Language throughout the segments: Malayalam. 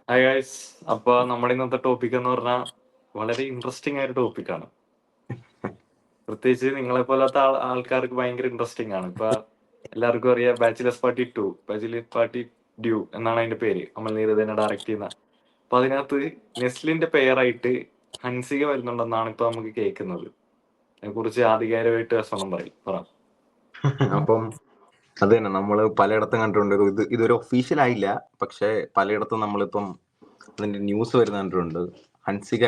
Hi guys. അപ്പൊ നമ്മുടെ ഇന്നത്തെ ടോപ്പിക് എന്ന് പറഞ്ഞാൽ വളരെ ഇൻട്രസ്റ്റിംഗ് ആയ ഒരു ടോപ്പിക്കാണ്. പ്രത്യേകിച്ച് നിങ്ങളെ പോലത്തെ ആൾക്കാർക്ക് ഭയങ്കര ഇൻട്രസ്റ്റിംഗ് ആണ്. ഇപ്പൊ എല്ലാവർക്കും അറിയാം ബാച്ചിലേഴ്സ് പാർട്ടി 2, ബാച്ചിലേഴ്സ് പാർട്ടി ഡ്യൂ എന്നാണ് അതിന്റെ പേര്. അമൽ നീരദ് തന്നെ ഡയറക്ട് ചെയ്യുന്ന. അപ്പൊ അതിനകത്ത് നെസ്ലിന്റെ പേരായിട്ട് ഹൻസിക വരുന്നുണ്ടെന്നാണ് ഇപ്പൊ നമുക്ക് കേൾക്കുന്നത്. അതിനെ കുറിച്ച് ആധികാരികമായിട്ട് സ്വന്തം പറ. അപ്പം അത് തന്നെ നമ്മള് പലയിടത്തും കണ്ടിട്ടുണ്ട്. ഇതൊരു ഒഫീഷ്യൽ ആയില്ല, പക്ഷെ പലയിടത്തും നമ്മളിപ്പം അതിന്റെ ന്യൂസ് വരുന്ന കണ്ടിട്ടുണ്ട്. ഹൻസിക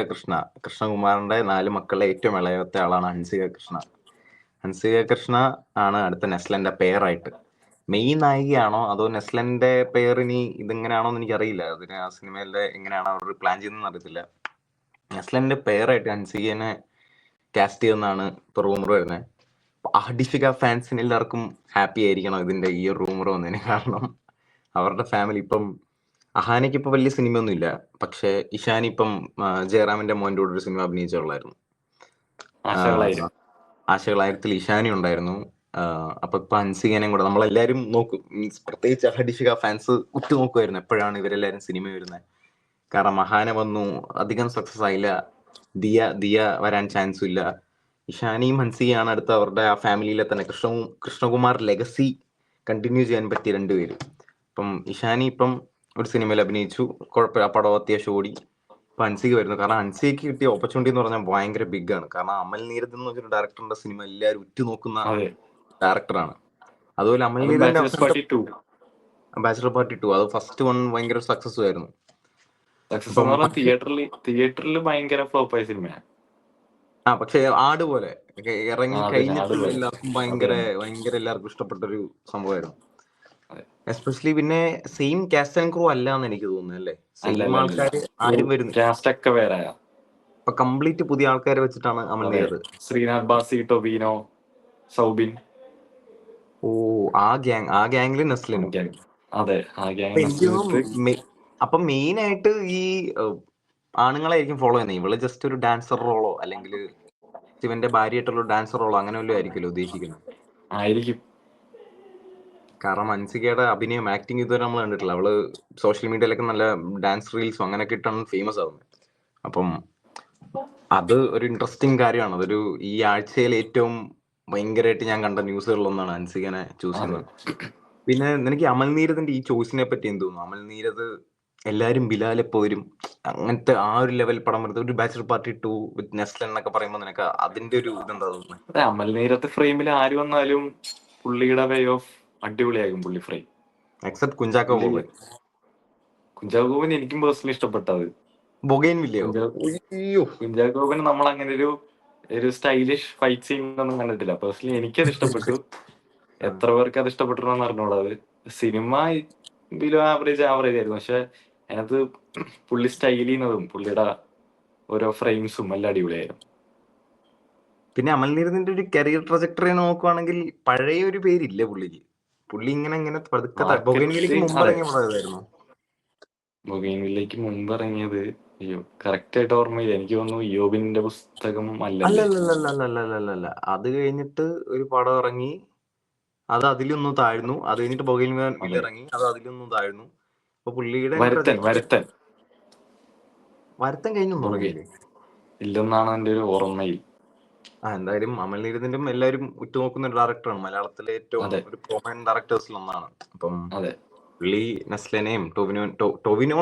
കൃഷ്ണകുമാറിന്റെ 4 മക്കളിലെ ഏറ്റവും ഇളയത്തെ ആളാണ് ഹൻസിക കൃഷ്ണ. ഹൻസിക കൃഷ്ണ ആണ് അടുത്ത നെസ്ലന്റെ പേരായിട്ട്. മെയിൻ നായികയാണോ അതോ നെസ്ലന്റെ പേരിനി ഇതെങ്ങനെയാണോ എന്ന് എനിക്കറിയില്ല. അതിന് ആ സിനിമയിലെ എങ്ങനെയാണോ അവർ പ്ലാൻ ചെയ്തെന്ന് അറിയത്തില്ല. നെസ്ലന്റെ പേരായിട്ട് ഹൻസികനെ കാസ്റ്റ് ചെയ്യുന്നതാണ് ഇപ്പൊ റൂമർ വരുന്നത്. അഹഡിഫിക ഫാൻസിന് എല്ലാവർക്കും ഹാപ്പി ആയിരിക്കണം ഇതിന്റെ ഈ റൂമർ വന്നതിന്. കാരണം അവരുടെ ഫാമിലി ഇപ്പം അഹാനയ്ക്ക് ഇപ്പൊ വലിയ സിനിമയൊന്നും ഇല്ല, പക്ഷെ ഇഷാനി ഇപ്പം ജയറാമിന്റെ മോന്റെ കൂടെ ഒരു സിനിമ അഭിനയിച്ചുള്ളായിരുന്നു. ആശകളായിരത്തിൽ ഇഷാനി ഉണ്ടായിരുന്നു. അപ്പൊ ഇപ്പൊ ഹൻസികനെയും കൂടെ നമ്മളെല്ലാരും നോക്കും. മീൻസ് പ്രത്യേകിച്ച് അഹഡിഫിക ഫാൻസ് ഉറ്റുനോക്കുമായിരുന്നു എപ്പോഴാണ് ഇവരെല്ലാരും സിനിമ വരുന്നത്. കാരണം അഹാന വന്നു, അധികം സക്സസ് ആയില്ല. ദിയ വരാൻ ചാൻസും ഇല്ല. ഇഷാനിയും ഹൻസികയാണ് അടുത്ത അവരുടെ ആ ഫാമിലിയിലെ തന്നെ കൃഷ്ണകുമാർ ലെഗസി കണ്ടിന്യൂ ചെയ്യാൻ പറ്റിയ രണ്ടുപേര്. ഇപ്പം ഇഷാനി ഇപ്പം ഒരു സിനിമയിൽ അഭിനയിച്ചു, കുഴപ്പമില്ല, പടം അത്യാവശ്യം ഓടി. ഇപ്പൊ ഹൻസിക വരുന്നു. കാരണം ഹൻസികയ്ക്ക് കിട്ടിയ ഓപ്പർച്യൂണിറ്റി എന്ന് പറഞ്ഞാൽ ഭയങ്കര ബിഗ് ആണ്. കാരണം അമൽ നീരദ് എന്ന് പറഞ്ഞൊരു ഡയറക്ടറിന്റെ സിനിമ എല്ലാവരും ഉറ്റുനോക്കുന്ന ഡയറക്ടറാണ്. അതുപോലെ അമൽ നീരദിന്റെ ബാച്ചിലർ പാർട്ടി 2 അത് ഫസ്റ്റ് വൺ ഭയങ്കര സക്സസ് ആയിരുന്നു. തിയേറ്ററിൽ ഭയങ്കര ഫ്ലോപ്പായ സിനിമയാണ്. പക്ഷെ ആട് പോലെ ഇറങ്ങി കഴിഞ്ഞിട്ട് എല്ലാവർക്കും ഭയങ്കര എല്ലാവർക്കും ഇഷ്ടപ്പെട്ടൊരു സംഭവമായിരുന്നു. എസ്പെഷ്യലി പിന്നെ സെയിം കാസ്റ്റ് ആൻഡ് ക്രൂ അല്ല എന്ന് എനിക്ക് തോന്നുന്നു അല്ലേ? സെയിം ആൾക്കാര് ആരും വരുന്നില്ല. ഇപ്പൊ കംപ്ലീറ്റ് പുതിയ ആൾക്കാരെ വെച്ചിട്ടാണ് അമൽ നീരദ്. ശ്രീനാഥ് ബാസി, ടൊവിനോ, സൗബിൻ. ആ ഗ്യാങ്ങില് നെസ്ലിനും. അപ്പൊ മെയിൻ ആയിട്ട് ഈ ആണുങ്ങളായിരിക്കും ഫോളോ ചെയ്യുന്നത്. ഇവള് ജസ്റ്റ് ഒരു ഡാൻസർ റോളോ അല്ലെങ്കിൽ ശിവന്റെ ഭാര്യയായിട്ടുള്ള ഡാൻസർ റോളോ അങ്ങനെ വല്ലതും ആയിരിക്കുമല്ലോ ഉദ്ദേശിക്കുന്നത്. ആയിരിക്കും. കാരണം ഹൻസികയുടെ അഭിനയം, ആക്ടിങ് ഇതുവരെ നമ്മൾ കണ്ടിട്ടില്ല. അവള് സോഷ്യൽ മീഡിയയിലൊക്കെ നല്ല ഡാൻസ് റീൽസും അങ്ങനെയൊക്കെ ഇട്ടാണ് ഫേമസ് ആവുന്നത്. അപ്പം അത് ഒരു ഇൻട്രസ്റ്റിംഗ് കാര്യമാണ്. അതൊരു ഈ ആഴ്ചയിൽ ഏറ്റവും ഭയങ്കരമായിട്ട് ഞാൻ കണ്ട ന്യൂസുകളിലൊന്നാണ് ഹൻസികനെ ചൂസ് ചെയ്യുന്നത്. പിന്നെ നിനക്ക് അമൽ നീരദിന്റെ ഈ ചോയ്സിനെ പറ്റി എന്ത് തോന്നുന്നു? അമൽ നീരദ് എല്ലാരും ബിലാലെ പോരും അങ്ങനത്തെ ആ ഒരു ലെവൽ പടം വരുന്നത്, ഒരു ബാച്ചിലർ പാർട്ടി 2 വിത്ത് നെസ്ലൻ എന്നൊക്കെ പറയുമ്പോൾ നിനക്ക് അതിന്റെ ഒരു ഇതെന്താ തോന്നുന്നത്? അമൽ നീരദ് ഫ്രെയിമിൽ ആര് വന്നാലും പുള്ളിയുടെ വേ ഓഫ് അടിപൊളിയാകും പുള്ളി ഫ്രെയിം. എക്സെപ്റ്റ് കുഞ്ചാക്കോ ബോബൻ. കുഞ്ചാക്കോ ബോബൻ എനിക്കും പേഴ്സണലി ഇഷ്ടപ്പെട്ടത്. കുഞ്ചാക്കോ ബോബൻ നമ്മൾ അങ്ങനെ ഒരു സ്റ്റൈലിഷ് ഫൈറ്റ് സീൻ ഒന്നും കണ്ടിട്ടില്ല. പേഴ്സണലി എനിക്കത് ഇഷ്ടപ്പെട്ടു. എത്ര പേർക്ക് അത് ഇഷ്ടപ്പെട്ടിട്ടുണ്ടെന്ന് അറിഞ്ഞൂടാ. അത് സിനിമ ബിലോ ആവറേജ് ആയിരുന്നു. പക്ഷെ അതിനകത്ത് പുള്ളി സ്റ്റൈൽ ചെയ്യുന്നതും പുള്ളിയുടെ ഓരോ ഫ്രെയിംസും എല്ലാം അടിപൊളിയായിരുന്നു. പിന്നെ അമൽ നീരദിന്റെ ഒരു കരിയർ ട്രജക്ടറി നോക്കുവാണെങ്കിൽ പഴയ ഒരു പേരില്ല പുള്ളിക്ക്. പുള്ളി ഇങ്ങനെ ബൊഗൈൻവില്ലയ്ക്ക് മുമ്പ് ഇറങ്ങിയത് അയ്യോ കറക്റ്റ് ആയിട്ട് ഓർമ്മയില്ല. എനിക്ക് തോന്നുന്നു യോബിന്റെ പുസ്തകം അല്ലല്ല. അത് കഴിഞ്ഞിട്ട് ഒരു പടം ഇറങ്ങി, അത് അതിലൊന്നും താഴ്ന്നു. അത് കഴിഞ്ഞിട്ട് ബൊഗൈൻവില്ല ഇറങ്ങി, അത് അതിലൊന്നും താഴ്ന്നു. അപ്പൊ പുള്ളിയുടെ വരുത്തൻ കഴിഞ്ഞു ഇല്ലെന്നാണ് എന്റെ ഒരു ഓർമ്മയിൽ. എന്തായാലും അമൽ നീരദിന്റെ എല്ലാവരും ഉറ്റുനോക്കുന്ന ഒരു ഡയറക്ടറാണ്. മലയാളത്തിലെ ഏറ്റവും ഒരു പ്രോമിനന്റ് ഡയറക്ടേഴ്സിൽ ഒന്നാണ്. അപ്പം പുള്ളി നെസ്ലനെയും ടൊവിനോ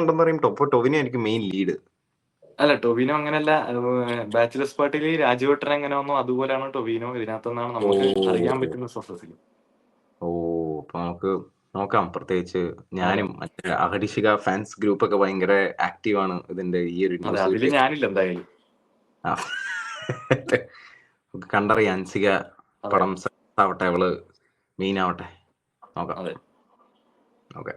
ഉണ്ടെന്ന് പറയും. ടൊവിനോ ആയിരിക്കും മെയിൻ ലീഡ്. അല്ല, ടൊവിനോ അങ്ങനെയല്ല. ബാച്ചിലേഴ്സ് പാർട്ടിയിൽ രാജുവേട്ടൻ എങ്ങനെ വന്നു അതുപോലെയാണ് ടൊവിനോ ഇതിനകത്തെന്നാണ് നമുക്ക് അറിയാൻ പറ്റുന്ന സോഴ്സസിൽ. അപ്പൊ നമുക്ക് നോക്കാം. പ്രത്യേകിച്ച് ഞാനും അഹഡിഷിക ഫാൻസ് ഗ്രൂപ്പ് ഒക്കെ ഭയങ്കര ആക്റ്റീവ് ആണ് ഇതിന്റെ ഈ ഒരു ന്യൂസ്. ഞാനില്ല എന്തായാലും. കണ്ടറിയാം ഹൻസിക പടം ആവട്ടെ, അവള് മെയിൻ ആവട്ടെ. നോക്കാം. ഓക്കെ.